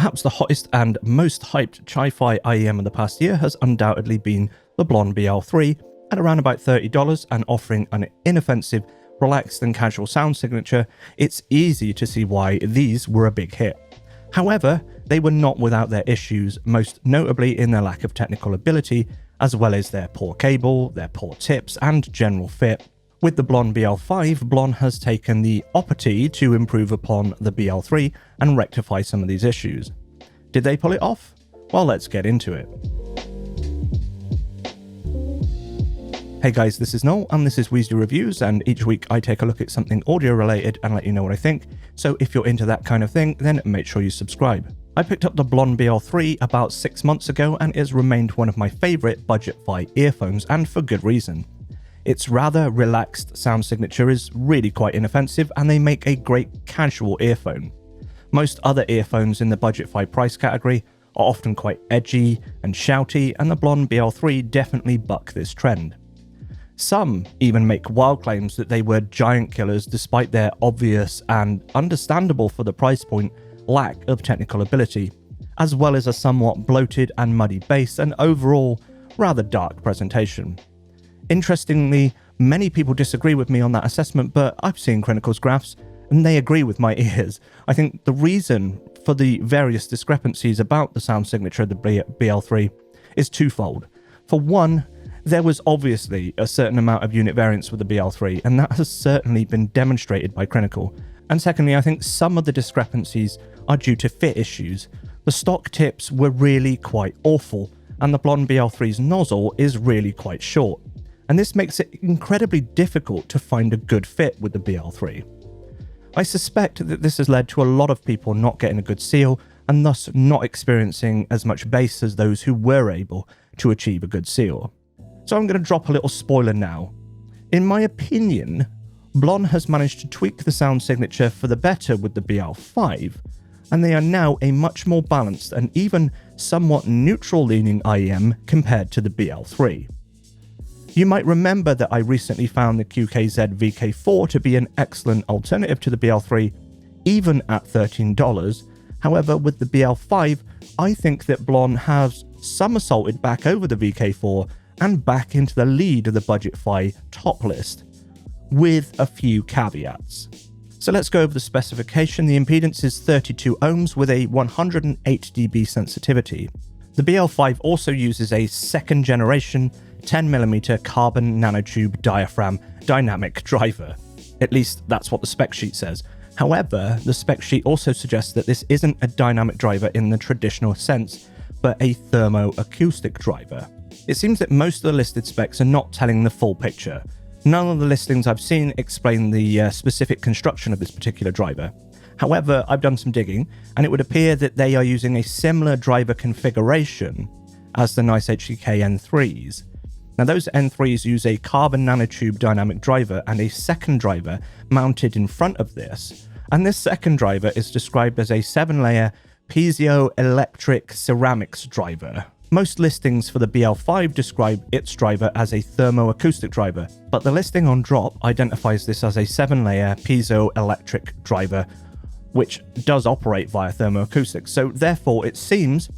Perhaps the hottest and most hyped Hi-Fi IEM of the past year has undoubtedly been the Blon BL-03 at around about $30 and offering an inoffensive, relaxed and casual sound signature. It's easy to see why these were a big hit. However, they were not without their issues, most notably in their lack of technical ability, as well as their poor cable, their poor tips and general fit. With the Blon BL-05, Blon has taken the opportunity to improve upon the BL-03 and rectify some of these issues. Did they pull it off? Well, let's get into it. Hey guys, this is Noel and this is Weasley Reviews, and each week I take a look at something audio related and let you know what I think, so if you're into that kind of thing, then make sure you subscribe. I picked up the Blon BL-03 about 6 months ago and it has remained one of my favourite budget Fi earphones, and for good reason. Its rather relaxed sound signature is really quite inoffensive and they make a great casual earphone. Most other earphones in the budget Fi price category are often quite edgy and shouty, and the Blon BL-03 definitely buck this trend. Some even make wild claims that they were giant killers despite their obvious and understandable for the price point lack of technical ability, as well as a somewhat bloated and muddy bass and overall rather dark presentation. Interestingly, many people disagree with me on that assessment, but I've seen Critical's graphs and they agree with my ears. I think the reason for the various discrepancies about the sound signature of the BL-03 is twofold. For one, there was obviously a certain amount of unit variance with the BL-03, and that has certainly been demonstrated by Critical. And secondly, I think some of the discrepancies are due to fit issues. The stock tips were really quite awful, and the Blon BL-03's nozzle is really quite short. And this makes it incredibly difficult to find a good fit with the BL-03. I suspect that this has led to a lot of people not getting a good seal and thus not experiencing as much bass as those who were able to achieve a good seal. So I'm going to drop a little spoiler now. In my opinion, Blon has managed to tweak the sound signature for the better with the BL-05, and they are now a much more balanced and even somewhat neutral leaning IEM compared to the BL-03. You might remember that I recently found the QKZ VK4 to be an excellent alternative to the BL-03, even at $13. However, with the BL-05, I think that Blon has somersaulted back over the VK4 and back into the lead of the budget Fi top list, with a few caveats. So let's go over the specification. The impedance is 32 ohms with a 108 dB sensitivity. The BL-05 also uses a second generation 10mm carbon nanotube diaphragm dynamic driver. At least that's what the spec sheet says. However, the spec sheet also suggests that this isn't a dynamic driver in the traditional sense, but a thermoacoustic driver. It seems that most of the listed specs are not telling the full picture. None of the listings I've seen explain the specific construction of this particular driver. However, I've done some digging, and it would appear that they are using a similar driver configuration as the nice HDK N3s. Now, those N3s use a carbon nanotube dynamic driver and a second driver mounted in front of this, and this second driver is described as a 7-layer piezoelectric ceramics driver. Most listings for the BL-05 describe its driver as a thermoacoustic driver, but the listing on Drop identifies this as a 7-layer piezoelectric driver, which does operate via thermoacoustics. So therefore, it seems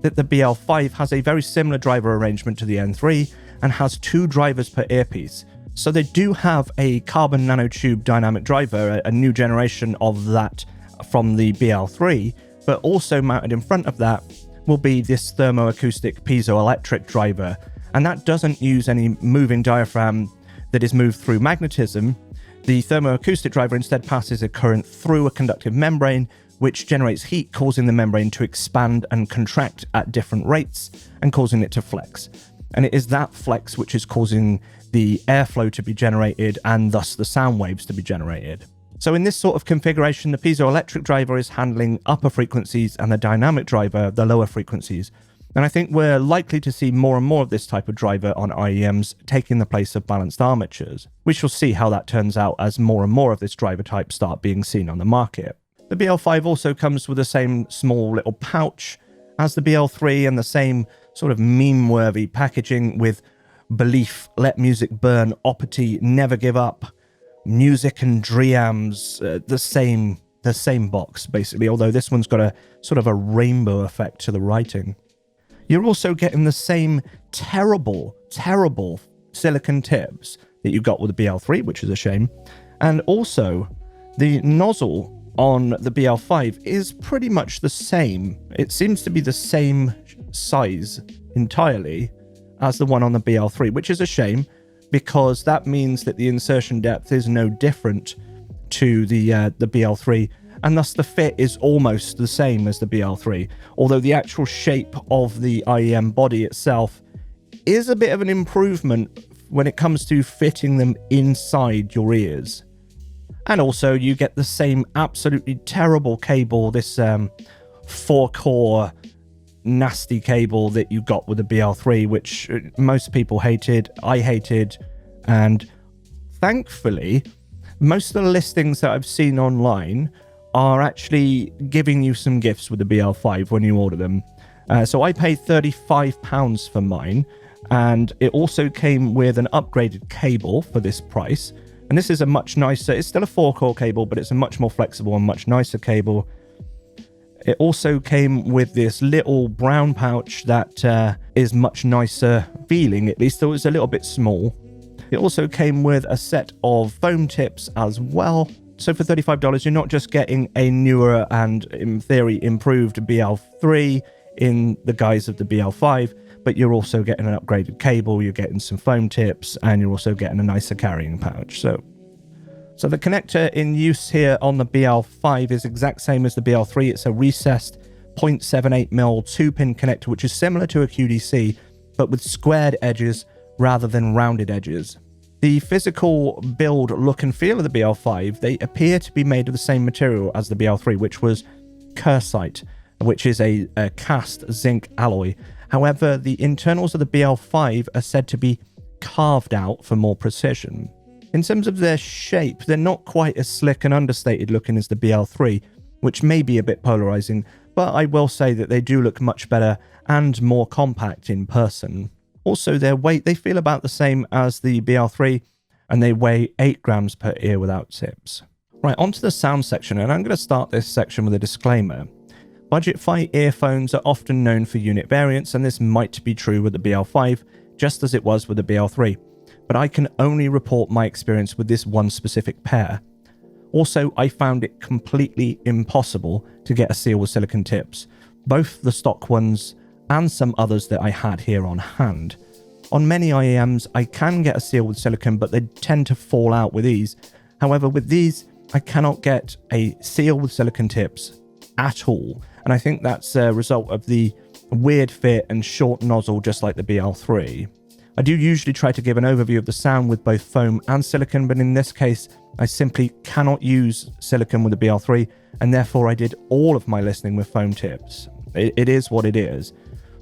that the BL-05 has a very similar driver arrangement to the N3 and has 2 drivers per earpiece. So they do have a carbon nanotube dynamic driver, a new generation of that from the BL-03, but also mounted in front of that will be this thermoacoustic piezoelectric driver, and that doesn't use any moving diaphragm that is moved through magnetism. The thermoacoustic driver instead passes a current through a conductive membrane, which generates heat, causing the membrane to expand and contract at different rates and causing it to flex. And it is that flex which is causing the airflow to be generated and thus the sound waves to be generated. So in this sort of configuration, the piezoelectric driver is handling upper frequencies and the dynamic driver the lower frequencies. And I think we're likely to see more and more of this type of driver on IEMs taking the place of balanced armatures. We shall see how that turns out as more and more of this driver type start being seen on the market. The BL-05 also comes with the same small little pouch as the BL-03 and the same sort of meme-worthy packaging with belief, let music burn, opity, never give up, music and dreams, the same the same box, basically, although this one's got a sort of a rainbow effect to the writing. You're also getting the same terrible silicon tips that you got with the BL-03, which is a shame. And also, the nozzle on the BL-05 is pretty much the same. It seems to be the same size entirely as the one on the BL-03, which is a shame, because that means that the insertion depth is no different to the BL-03, and thus the fit is almost the same as the BL-03, although the actual shape of the IEM body itself is a bit of an improvement when it comes to fitting them inside your ears. And also you get the same absolutely terrible cable, this 4-core nasty cable that you got with the BL-03, which most people hated, I hated, and thankfully most of the listings that I've seen online are actually giving you some gifts with the BL-05 when you order them. So I paid £35 for mine, and it also came with an upgraded cable for this price. And this is a much nicer, it's still a 4-core cable, but it's a much more flexible and much nicer cable. It also came with this little brown pouch that is much nicer feeling, at least, though it's a little bit small. It also came with a set of foam tips as well. So for $35, you're not just getting a newer and, in theory, improved BL-03 in the guise of the BL-05, but you're also getting an upgraded cable, you're getting some foam tips, and you're also getting a nicer carrying pouch. So the connector in use here on the BL-05 is exact same as the BL-03. It's a recessed 0.78mm 2-pin connector, which is similar to a QDC, but with squared edges rather than rounded edges. The physical build, look and feel of the BL-05, they appear to be made of the same material as the BL-03, which was Kersite, which is a cast zinc alloy. However, the internals of the BL-05 are said to be carved out for more precision. In terms of their shape, they're not quite as slick and understated looking as the BL-03, which may be a bit polarizing, but I will say that they do look much better and more compact in person. Also, their weight, they feel about the same as the BL-03, and they weigh 8 grams per ear without tips. Right, onto the sound section, and I'm going to start this section with a disclaimer. Budget Fi earphones are often known for unit variance, and this might be true with the BL-05, just as it was with the BL-03, but I can only report my experience with this one specific pair. Also, I found it completely impossible to get a seal with silicon tips, both the stock ones and some others that I had here on hand. On many IEMs, I can get a seal with silicon, but they tend to fall out with ease. However, with these, I cannot get a seal with silicon tips at all, and I think that's a result of the weird fit and short nozzle, just like the BL-03. I do usually try to give an overview of the sound with both foam and silicon, but in this case, I simply cannot use silicon with the BL-03, and therefore I did all of my listening with foam tips. It is what it is.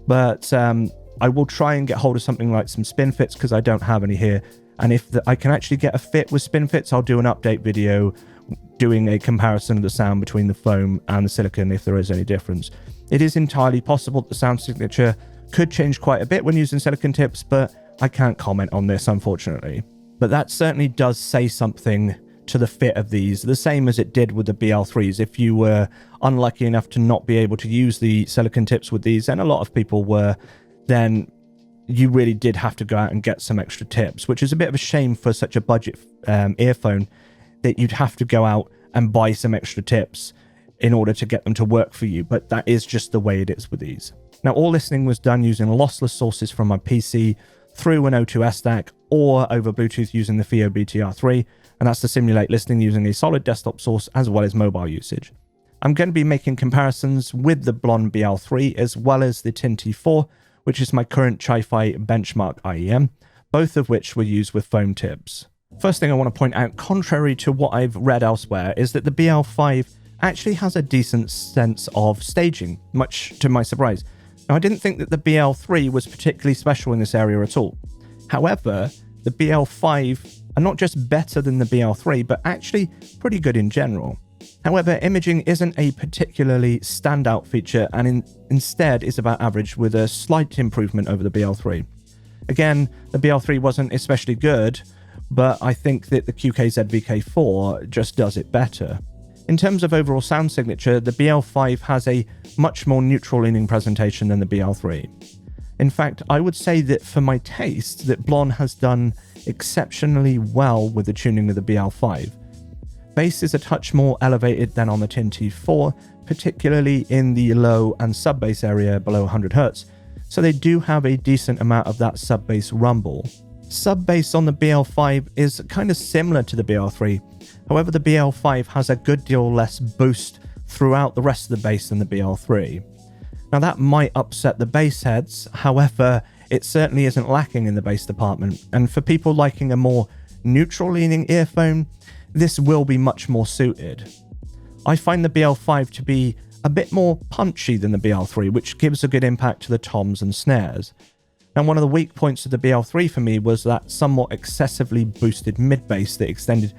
But I will try and get hold of something like some spin fits, because I don't have any here. And if I can actually get a fit with spin fits, I'll do an update video doing a comparison of the sound between the foam and the silicon if there is any difference. It is entirely possible that the sound signature could change quite a bit when using silicon tips, but I can't comment on this, unfortunately. But that certainly does say something to the fit of these, the same as it did with the BL-03s. If you were unlucky enough to not be able to use the silicon tips with these, and a lot of people were, then you really did have to go out and get some extra tips, which is a bit of a shame for such a budget earphone, that you'd have to go out and buy some extra tips in order to get them to work for you, but that is just the way it is with these. Now, all listening was done using lossless sources from my PC through an O2S stack or over Bluetooth using the FiiO BTR3, and that's to simulate listening using a solid desktop source as well as mobile usage. I'm going to be making comparisons with the Blon BL-03 as well as the T4, which is my current Hifi benchmark IEM, both of which were used with foam tips. First thing I want to point out, contrary to what I've read elsewhere, is that the BL-05 actually has a decent sense of staging, much to my surprise. Now, I didn't think that the BL-03 was particularly special in this area at all. However, the BL-05 are not just better than the BL-03, but actually pretty good in general. However, imaging isn't a particularly standout feature, and instead is about average with a slight improvement over the BL-03. Again, the BL-03 wasn't especially good, but I think that the QKZ VK4 just does it better. In terms of overall sound signature, the BL-05 has a much more neutral-leaning presentation than the BL-03. In fact, I would say that for my taste, that Blon has done exceptionally well with the tuning of the BL-05. Bass is a touch more elevated than on the T4, particularly in the low and sub-bass area below 100Hz, so they do have a decent amount of that sub-bass rumble. Sub-bass on the BL-05 is kind of similar to the BL-03, however the BL-05 has a good deal less boost throughout the rest of the bass than the BL-03. Now that might upset the bass heads, however it certainly isn't lacking in the bass department, and for people liking a more neutral-leaning earphone, this will be much more suited. I find the BL-05 to be a bit more punchy than the BL-03, which gives a good impact to the toms and snares. And one of the weak points of the BL-03 for me was that somewhat excessively boosted mid-bass that extended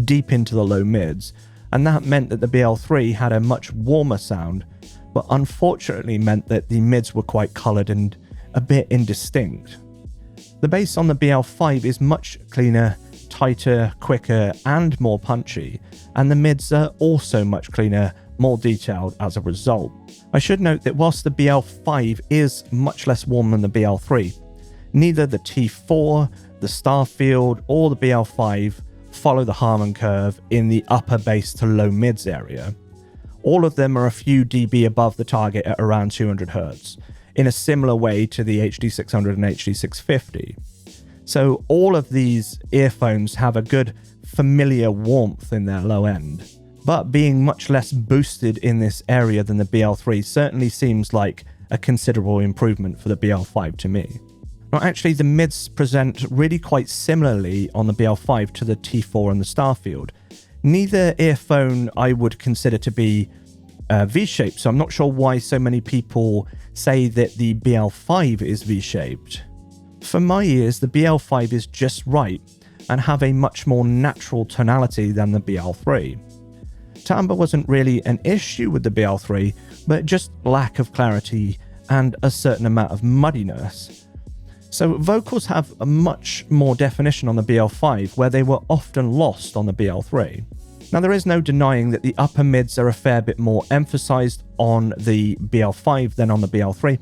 deep into the low mids, and that meant that the BL-03 had a much warmer sound, but unfortunately meant that the mids were quite coloured and a bit indistinct. The bass on the BL-05 is much cleaner, tighter, quicker, and more punchy, and the mids are also much cleaner, more detailed as a result. I should note that whilst the BL-05 is much less warm than the BL-03, neither the T4, the Starfield, or the BL-05 follow the Harman curve in the upper bass to low mids area. All of them are a few dB above the target at around 200Hz, in a similar way to the HD600 and HD650. So all of these earphones have a good familiar warmth in their low end, but being much less boosted in this area than the BL-03 certainly seems like a considerable improvement for the BL-05 to me. Now actually the mids present really quite similarly on the BL-05 to the T4 and the Starfield. Neither earphone I would consider to be V-shaped, so I'm not sure why so many people say that the BL-05 is V-shaped. For my ears, the BL-05 is just right and have a much more natural tonality than the BL-03. Timbre wasn't really an issue with the BL-03, but just lack of clarity and a certain amount of muddiness. So vocals have a much more definition on the BL-05, where they were often lost on the BL-03. Now there is no denying that the upper mids are a fair bit more emphasised on the BL-05 than on the BL-03.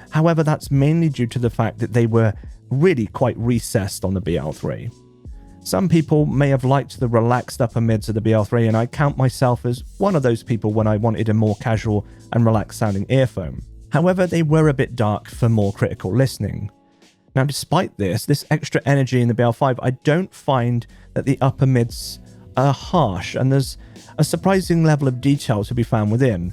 However, that's mainly due to the fact that they were really quite recessed on the BL-03. Some people may have liked the relaxed upper mids of the BL-03, and I count myself as one of those people when I wanted a more casual and relaxed sounding earphone. However, they were a bit dark for more critical listening. Now despite this extra energy in the BL-05, I don't find that the upper mids are harsh, and there's a surprising level of detail to be found within.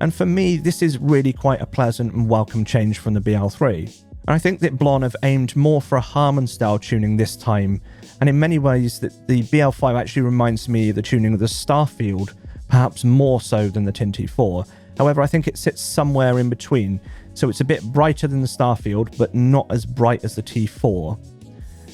And for me, this is really quite a pleasant and welcome change from the BL-03. And I think that Blon have aimed more for a Harman style tuning this time, and in many ways that the BL-05 actually reminds me of the tuning of the Starfield, perhaps more so than the T4. However, I think it sits somewhere in between, so it's a bit brighter than the Starfield, but not as bright as the T4.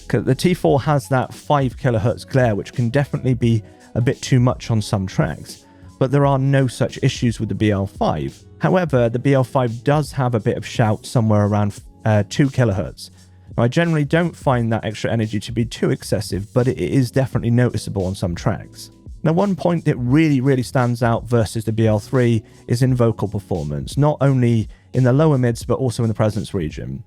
The T4 has that 5 kHz glare, which can definitely be a bit too much on some tracks, but there are no such issues with the BL-05. However, the BL-05 does have a bit of shout somewhere around 2 kHz. Now, I generally don't find that extra energy to be too excessive, but it is definitely noticeable on some tracks. Now, one point that really stands out versus the BL-03 is in vocal performance, not only in the lower mids, but also in the presence region.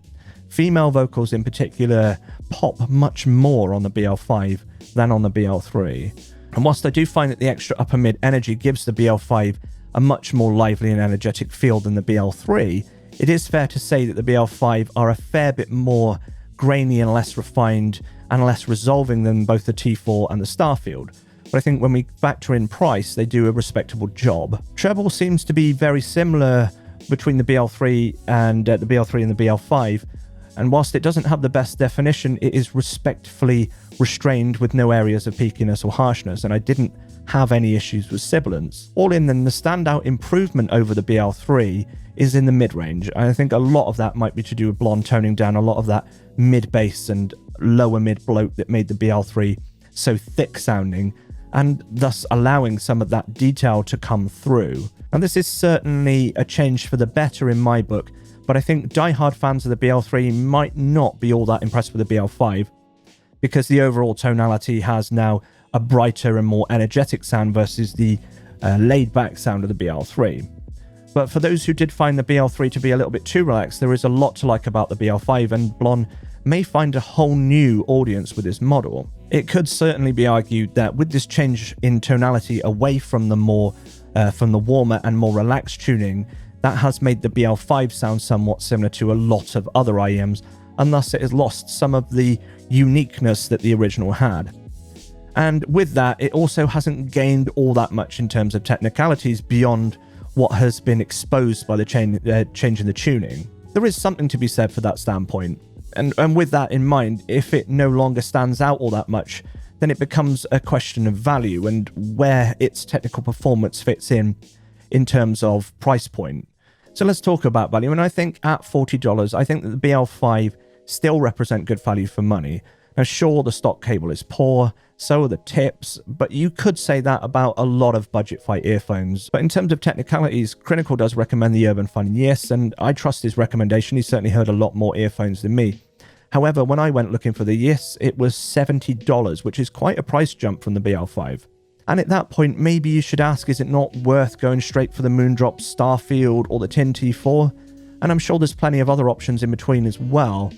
Female vocals in particular pop much more on the BL-05 than on the BL-03. And whilst I do find that the extra upper mid energy gives the BL-05 a much more lively and energetic feel than the BL-03, it is fair to say that the BL-05 are a fair bit more grainy and less refined and less resolving than both the T4 and the Starfield. But I think when we factor in price, they do a respectable job. Treble seems to be very similar between the BL-03 and the BL-03 and the BL-05, and whilst it doesn't have the best definition, it is respectfully restrained with no areas of peakiness or harshness, and I didn't have any issues with sibilance. All in, then, the standout improvement over the BL-03 is in the mid-range. I think a lot of that might be to do with Blon toning down a lot of that mid-bass and lower mid-bloat that made the BL-03 so thick sounding, and thus allowing some of that detail to come through. And this is certainly a change for the better in my book, but I think die-hard fans of the BL-03 might not be all that impressed with the BL-05, because the overall tonality has now a brighter and more energetic sound versus the laid-back sound of the BL-03. But for those who did find the BL-03 to be a little bit too relaxed, there is a lot to like about the BL-05, and Blon may find a whole new audience with this model. It could certainly be argued that with this change in tonality away from the warmer and more relaxed tuning, that has made the BL-05 sound somewhat similar to a lot of other IEMs, and thus it has lost some of the uniqueness that the original had. And with that, it also hasn't gained all that much in terms of technicalities beyond what has been exposed by the change in the tuning. There is something to be said for that standpoint. And with that in mind, if it no longer stands out all that much, then it becomes a question of value and where its technical performance fits in terms of price point. So let's talk about value, and I think at $40, I think that the BL-05 still represent good value for money. Now sure, the stock cable is poor, so are the tips, but you could say that about a lot of budget fight earphones. But in terms of technicalities, Clinical does recommend the Urban Fun Yes, and I trust his recommendation. He's certainly heard a lot more earphones than me. However, when I went looking for the Yes, it was $70, which is quite a price jump from the BL-05. And at that point, maybe you should ask, is it not worth going straight for the Moondrop Starfield or the T4? And I'm sure there's plenty of other options in between as well.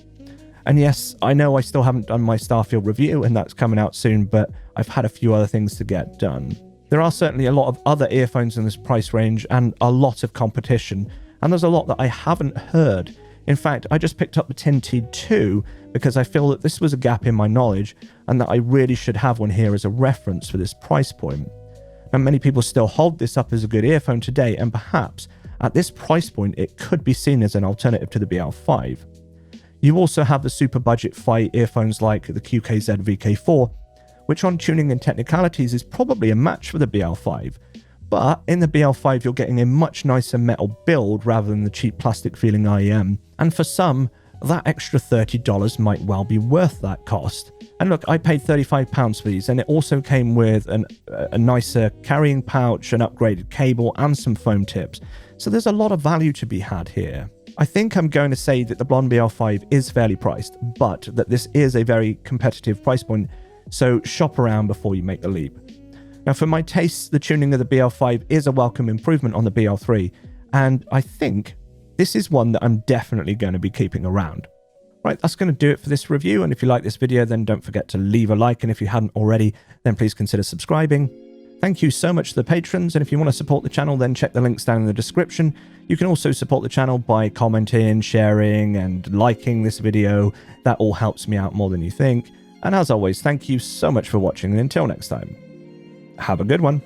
And yes, I know I still haven't done my Starfield review, and that's coming out soon, but I've had a few other things to get done. There are certainly a lot of other earphones in this price range and a lot of competition, and there's a lot that I haven't heard. In fact, I just picked up the T2 because I feel that this was a gap in my knowledge and that I really should have one here as a reference for this price point. Now, many people still hold this up as a good earphone today, and perhaps at this price point, it could be seen as an alternative to the BL-05. You also have the super budget fight earphones like the QKZ VK4, which on tuning and technicalities is probably a match for the BL-05. But in the BL-05, you're getting a much nicer metal build rather than the cheap plastic feeling IEM. And for some, that extra $30 might well be worth that cost. And look, I paid £35 for these, and it also came with a nicer carrying pouch, an upgraded cable, and some foam tips. So there's a lot of value to be had here. I think I'm going to say that the Blon BL-05 is fairly priced, but that this is a very competitive price point, so shop around before you make the leap. Now for my tastes, the tuning of the BL-05 is a welcome improvement on the BL-03, and I think this is one that I'm definitely going to be keeping around. Right, that's going to do it for this review, and if you like this video, then don't forget to leave a like, and if you hadn't already, then please consider subscribing. Thank you so much to the patrons, and if you want to support the channel, then check the links down in the description. You can also support the channel by commenting, sharing, and liking this video. That all helps me out more than you think. And as always, thank you so much for watching, and until next time, have a good one.